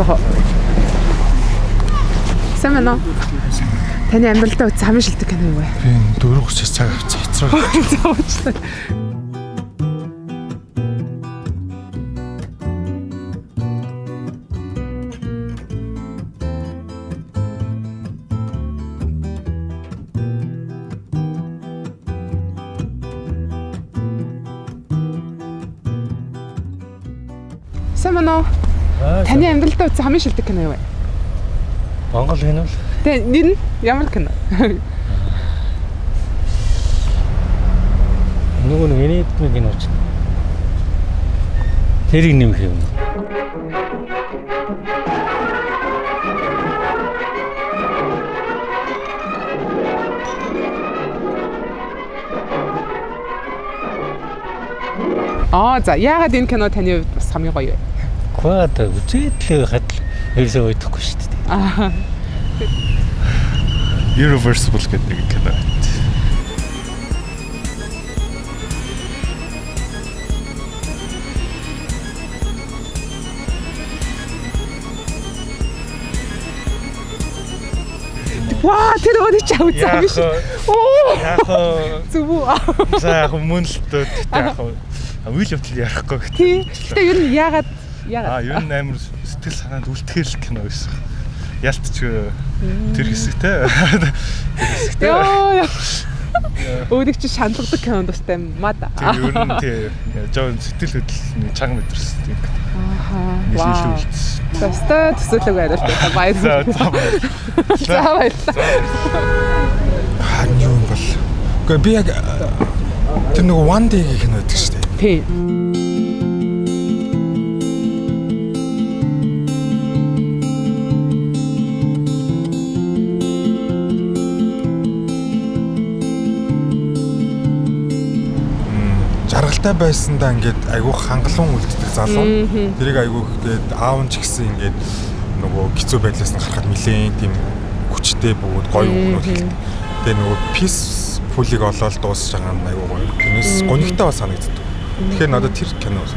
боллоо. Сайн байна уу? Таны амьдралдаа үзсэн хамгийн шилдэг кино юу вэ? Би 4:30 цаг авцсан хэцрэг. Зоочлаа. Сайн байна уу? Таны амьдралдаа үзсэн хамгийн шилдэг кино юу вэ? Монгол кино л. Тэ нэр нь ямар кино? Нөгөө нэг энэдмийн кино ч. Тэрийг нэмэх юм. За яагаад энэ кино таны хувьд бас хамгийн гоё вэ? Гоод үзээдлээ хадл ерөөсөө ойдохгүй шүү дээ. Irreversible гэдэг нэг кино. Ваа, тэр өөрөө ч авсан биш. Яг зүг үү? За яг мөн л дөө яг үйл явдал ярихгүй гэх. Гэтэ ер нь яагаад Ер нь амар сэтгэл санаанд үлтгэл кино байсан. Ялтч тэр хэсэгтэй. Йоо. Өөрийг чи шаналгадаг кинонд бастай маа да. Тэр ер нь тий жоо сэтгэл хөдлөлний чанга мэдэрсэн. Вау. Бастай төсөөлөг байрлал баярлалаа. За баярлалаа. Юу юм бол. Гэхдээ би яг тэр нэг one day кино гэдэг шүү дээ. Тий. Жаргалтай байсандаа ингээд айгүй хангалуун үлддэг залуу. Тэрийг айгүй ингээд аав нь ч гэсэн ингээд нөгөө хэцүү байдлаас нь гарахад нэлээд тийм хүчтэй бөгөөд гоё өгнөд хэлдэг. Тэгээ нөгөө peaceful-ыг олоод дуусч байгаа нь айгүй гоё. Тэрнээс гонигтай бас санагддаг. Тэгэхээр надад тэр кино юм.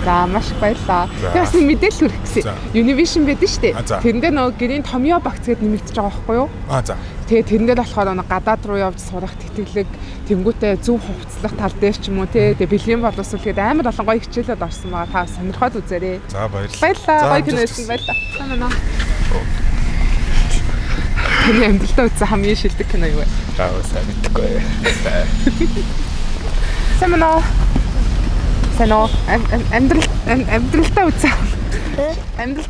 За маш их баярлалаа. Тэгээ бас нэг мэдээлэл хүргэх гэсэн. Univision байдаг шүү дээ. Тэрэндээ нөгөө гэрийн томьёо багц гэдээ нэмэгдэж байгаа байхгүй юу? За. Тэгээ тэрэндээ болохоор нөгөө гадаад руу явж сурах тэтгэлэг тэнгүүтээ зөв хувцлах тал дээр ч юм уу те тэгээ бэлгийн боловсруулахад амар олон гоё хичээлүүд орсон байгаа. Та сонирхоод үзээрэй. За баярлалаа. Баярлалаа. Гоё кино байсан баярлалаа. Сайн байна уу? Таны амьдралдаа үзсэн хамгийн шилдэг кино юу вэ? Сайн мэдгүй. Сайн байна уу? Сайн уу? Амьдралдаа үзсэн. Амьдрал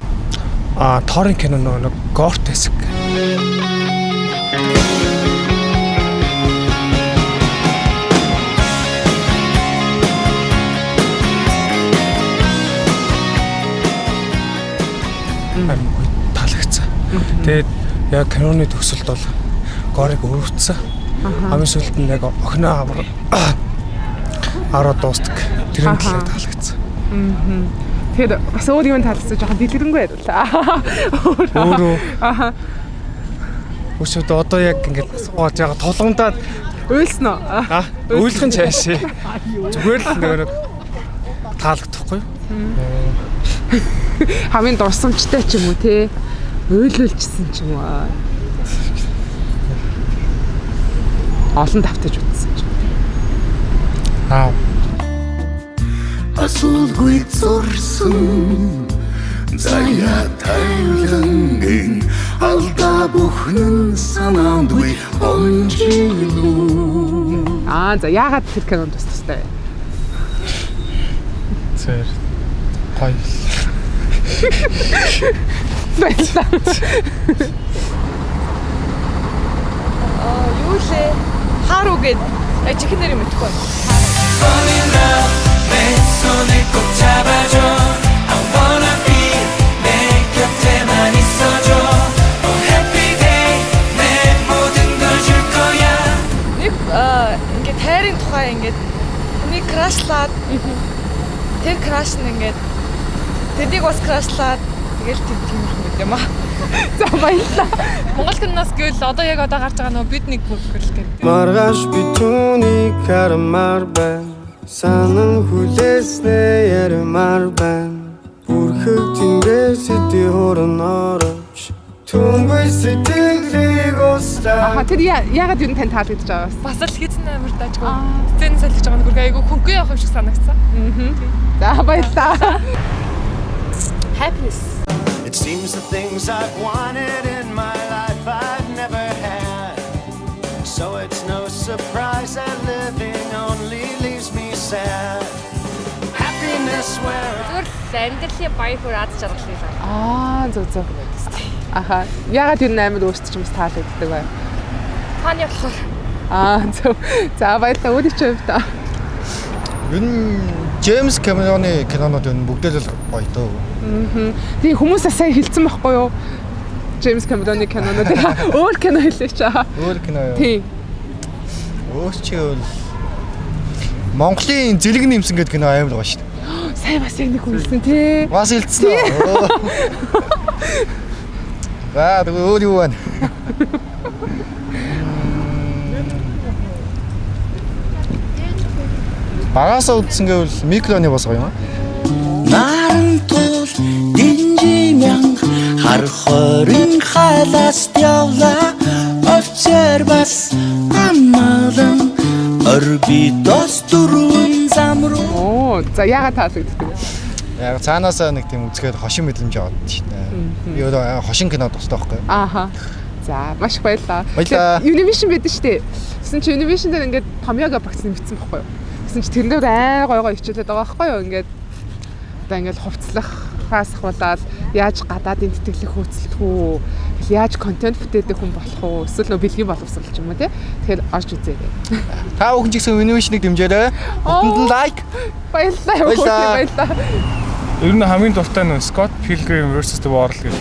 Торын кино нэг горт хэсэг. Амгүй таалагдсан. Тэгээд яг киноны төгсөлд бол горыг өрөвдсөн. Хамгийн сүүлд нь яг охиноо аваад дуустдаг. Тэр нь таалагдсан. Тэгэхээр бас өөр юм таалагдсан жоохон дэлгэрэнгүй байлаа. Өөрөө Өшөөд одоо яг ингэж сууж байгаа тулгамдаад уйлсан уу? Уйлах нь цаашаа. Зүгээр л нэг таалагдахгүй юу? Хамгийн дурсамжтай ч юм уу те уйлуулчихсан ч юм уу. Олон давтаж утсан ч. Асуулгүй зурсан заяа тайлангийн алдаа бүхэн санаандгүй онжилуу. За яагаад тэр кинонд бас тустай вэ? Зэр гоё. Баярлалаа. Юу лээ? Харуу гээд чихэн нэр юм өгөхгүй. Ингээд тайрын тухай ингээд хүний крашлаад тэр краш нь ингээд тэрнийг бас крашлаад тэгэл тиймэрхүү юм аа. За баярлалаа. Монгол киноос гэвэл одоо яг одоо гарч байгаа нөгөө бид нэг бүхэл гэдэг. Маргааш би түүний кармар байна. Санан хүлээснэ ярмар байна. Бүрхэг тэнгээс Нүдий хуран орож түнгүй сэтгэлийг устаа. Аха тэр яагаад юу тань таалагдж байгаа вэ? Бас л хэзээ амар даажгүй. Сцен солих байгаа нүргээ айгу хөнгөө явах юм шиг санагдсан. За баярлалаа. Happiness. It seems the things I've wanted in my life I've never had. So it's no surprise that living only leaves me sad. Happiness where Зүгээр амьдралын баяр хөөр аз жаргал юм. Зөв. Аха яагаад юу амар өөрсдөж юмс таалагддаг вэ? Фан явахаар. Зөв. За баярлалаа үүдий ч юм та. Ер нь Джеймс Кэмероны кинонууд энэ бүгдээ л гоё дөө. Тийм хүмүүсээ сайн хэлсэн байхгүй юу? Джеймс Кэмероны кинонууд өөр кино хэлээч аа. Өөр кино юу? Тийм. Өөр чи өөр Монголын зэрэг нэмсэн гэдэг кино амар гоё шүү дээ. Сайн бас яг нэг хүлсэн тий. Бас хэлсэн үү? Аа тэр өөр юу вэ? Багасаа үдсэн гэвэл микроны бас гоё юм аа. Наран тул динжимян хар хорин халаст явла овчэр бас аммалан орбитос дөрвөн замруу. За яагаад таалагддаг вэ? Яг цаанаасаа нэг тийм үзгээд хошин мэдрэмж аваад шүү дээ. Би өөрөө хошин кино тустай байхгүй юу? Ааха. За маш их баярлалаа. Баярлалаа. Univision байдаг шүү дээ. Гэсэн чи Univision дээр ингээд Томьёо багц нэмсэн байхгүй юу? Гэсэн чи тэрэн дээр ай гой хичээлээд байгаа байхгүй юу? Ингээд одоо ингээд хувцлахаас ахвалаад яаж гадаадын тэтгэлэг хөөцөлдөх үү? Яаж контент бүтээдэг хүн болох уу? Эсвэл нөө бэлгийн боловсрол ч юм уу тий? Тэгэхээр орж үзээрэй. Та бүхэн ч гэсэн Univision-ыг дэмжээрэй. Бүгдэнд лайк. Баярлалаа. Баярлалаа. Ер нь хамгийн дуртай нь Scott Pilgrim vs The World гэдэг.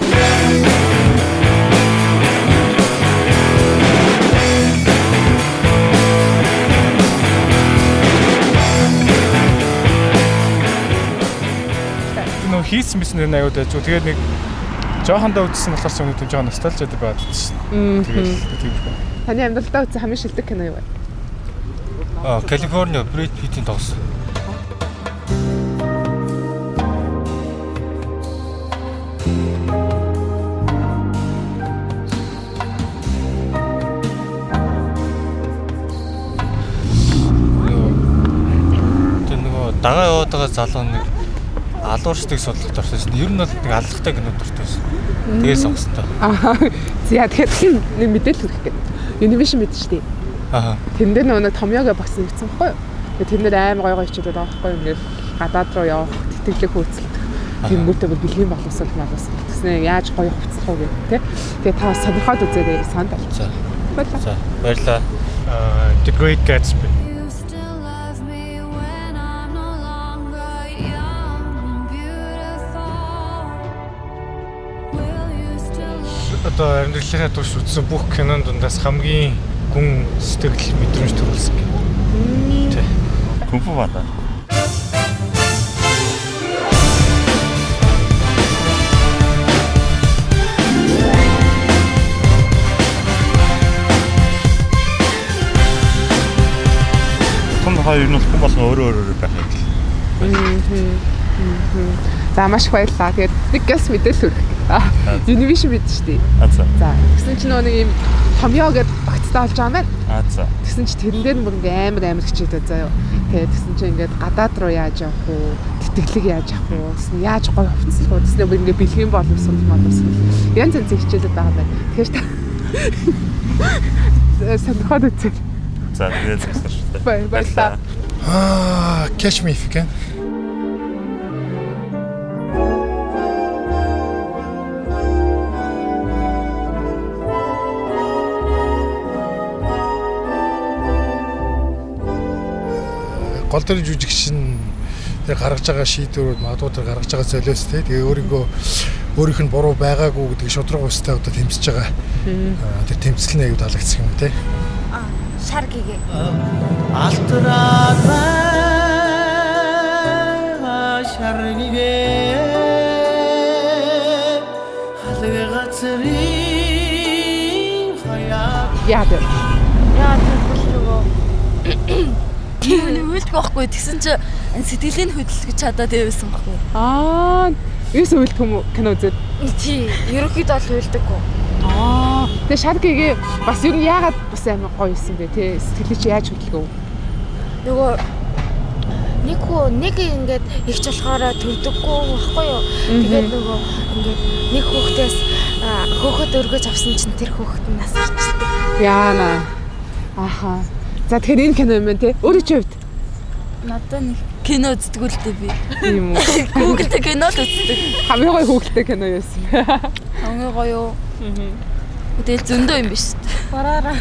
Нөө хийсэн бисэн нэр аюул дайж. Тэгээд нэг жоохондоо үзсэн болохоор ч өнөөдөр жоох ностальжид байгаад байна. Тэгээд тийм байна. Таны амьдралдаа үзсэн хамгийн шилдэг кино юу вэ? Калифорниа Брэд Питтийн тоглосон. Дагаа яваад байгаа залуу нэг алуурчдыг судлах дуртай шин. Ер нь бол нэг алхахтай кино дуртай шин. Тэгээс огстой. За тэгэхээр нэг мэдээлэл хүргэх гээд. Univision мэдэн шүү дээ. Тэрэн дээр нэг Томьёо багц нэмсэн байхгүй юу? Тэгээд тэр нэр амар гоё хичээлээд байгаа байхгүй юу? Ингээд гадаад руу явах, тэтгэлэг хөөцөлдөх. Тэнгүүтээ бүр бэлгийн боловсрол малус. Тэснэ яаж гоё хувцах уу гэх тээ. Тэгээд та сонирхоод үзээрэй санд болцоо. Баярлалаа. За баярлалаа. The Great Gatsby. Одоо амьдралынхаа турш үзсэн бүх кинон дундаас хамгийн гүн сэтгэл мэдрэмж төрүүлсэн гэх. Тэ. Кунфу Панда. Том хоёр нь хүн болгон өөр байх юм. За маш их баярлалаа. Тэгээд нэг гэс мэдээлэл хүргэх. Univision бид шүү дээ. За. За. Тэгсэн чинь нэг юм Томьёо гэдэг багцтай болж байгаа юм байна. За. Тэгсэн чинь тэрэн дээр бүр ингээм амар хичээдэг заяа. Тэгээд тэгсэн чинь ингээд гадаад руу яаж явах уу? Тэтгэлэг яаж авах уу? Тэгсэн яаж гоё хувцлах уу? Тэгсэн бүр ингээд бэлгийн боловсрол боловсрол. Янз янз хичээлээд байгаа юм байна. Тэгэхээр та сонирхоод үзье. За тэгээд зөвшөөрч шүү дээ. Баярлалаа. Catch me if you can. Гол дүрийн жүжигчин тэр гаргаж байгаа шийдвэрүүд магадгүй тэр гаргаж байгаа золиос тэгээ өөрийнх нь буруу байгаагүй гэдэг шудраг устай одоо тэмцэж байгаа. Тэр тэмцэл нь аюу таалагдсан юм тий. Шар гэгээ. Алтараа шарнигэ халгацрийн хаяа. Яа тэр Тийм үлдэх байхгүй. Тэгсэн чи сэтгэлийн хөдөлгөж чадаад байвсан байхгүй. Юус уйлдэх юм уу кино үзээд? Тий, ерөнхийдөө бол уйлдаггүй. Тэгээ Шаркигийн бас юу яагаад бас амар гоё юмсан бэ те? Сэтгэлээ чи яаж хөдөлгөө? Нөгөө нэг ингээд ихч болохоор төрдөггүй байхгүй юу? Тэгээд нөгөө ингээд нэг хүүхдээс хөөхөд өргөж авсан чинь тэр хүүхэд нь нас ирчихдэг. Яана. Аха. За тэгэхээр энэ кино юм байна те? Өөрөө чи хувьд Надад нэг кино үздэг л дээ би. юм уу? Google-тэй кино л үздэг. Хамгийн гоё хөөгөлтэй кино юу вэ? Хамгийн гоё. Тэгэл зөндөө юм биш. Бараараа.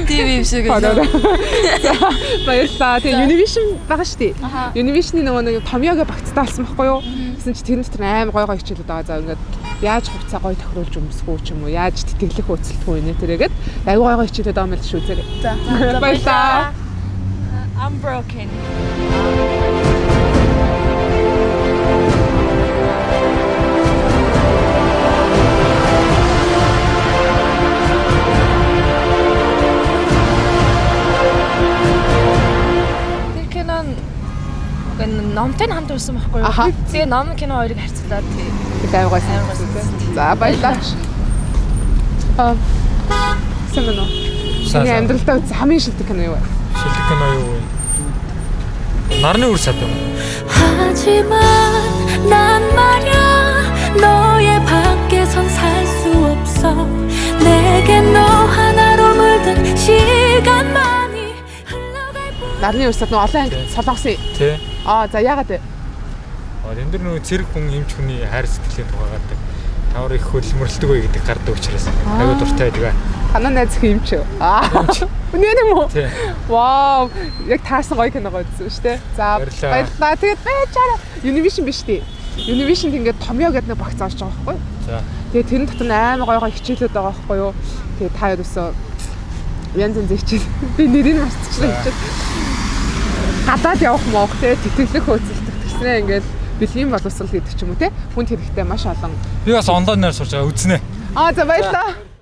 TV юм шиг За байна. баярлалаа. Тэгээ Univision байгаа шүү дээ. Univision-ийн нөгөө нэг томьёогийн багцтай болсон байхгүй юу? Гэсэн чи тэр нь дотор аим гой хичээлүүд байгаа. За ингээд яаж хувцаа гой тохируулж өмсгөө ч юм уу, яаж тэтгэлэх хөөцөлтгүй нэ тэрээгээд аюу гой хичээлүүд байгаа юм л шүү үзээрэй. За баярлалаа. I'm broken. Номтой хамт урсан байхгүй юу? Тэгээ ном кино хоёрыг харьцуулаад Тэгээ аюу гой сайн. За баярлалаа. Сэмэнэ. Миний амьдралдаа үзсэн хамгийн шилдэг кино юу вэ? Шилдэг кино юу вэ? Нарны үр сад юм. 하지만 난 말야 너의 밖에선 살 수 없어 내게 너 하나로 물든 시간만이 흘러갈 뿐 Нарны үр сад нөө олон анги солонгосын. Тэ. За яагаад вэ? Энэ дэр нөгөө цэрэг хүн эмч хүний хайр сэтгэлийн тухайгадаг. Тавар их хөлмөрлөдөг вэ гэдэг гардаг учраас аюу дуртай байдаг. Танаа найз их юм ч юу? Үнэн юм уу? Тий. Вау, яг таарсан гоё киногоо үзсэн шүү дээ. За баярлалаа. Тэгээд байчаараа Univision биш дээ. Univision ингээд томьёо гэдэг нэг багц орж байгаа байхгүй юу? За. Тэгээд тэрэн дотор амар гоё хичээлүүд байгаа байхгүй юу? Тэгээд та хоёр өсөө янз янз хичээл. Би нэрийг мартчихлаа хичээл. Гадаад явах моох те тэтгэлэх хөөцөлдөх гэснээр ингээд бэлгийн боловсрал гэдэг ч юм уу те хүнд хэрэгтэй маш олон. Би бас онлайнаар сурч байгаа үзнэ. За баярлалаа.